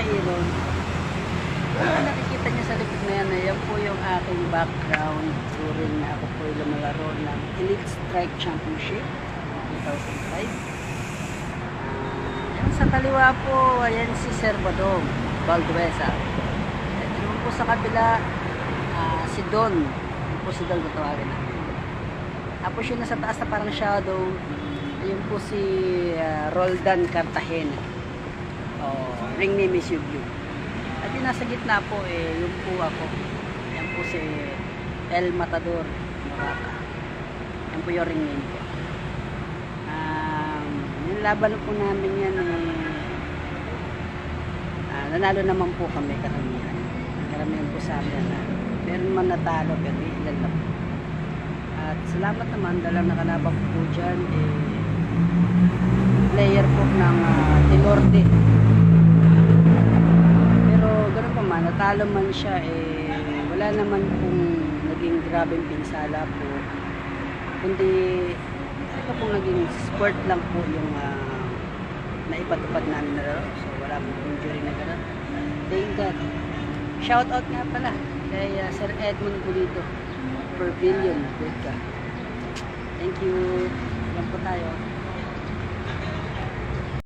Iron. Kung nakikita niyo sa likod na yan, yan po yung aking background during na ako po lumalaro ng Elite Strike Championship 2005. Yan sa kaliwa po, ayan si Sir Badong Balduesa. At yun po sa kabila, si Don. Yun po si Don kung tawagin namin. Tapos yun nasa taas na parang shadow, ayun po si Roldan Cartagena. Ring name is Yugyu. At yung nasa gitna po, yun po ako. Yan po si El Matador Morata. Yan po yung ring name ko. Yung laban po namin yan, nanalo naman po kami karamihan. Karamihan po sa amin na meron man natalo, pero ilan lang po. At salamat naman, dalang nakalabang po dyan, player po ng Tinorte. Pero ganoon pa man, natalo man siya, wala naman pong naging grabeng pinsala po. Kundi, ito pong naging sport lang po yung naipatupad namin na laro. So wala pong injury na gano'n. Thank God. Shout out nga pala kay Sir Edmund Pulido. Per billion, good ka. Thank you. Yan po tayo.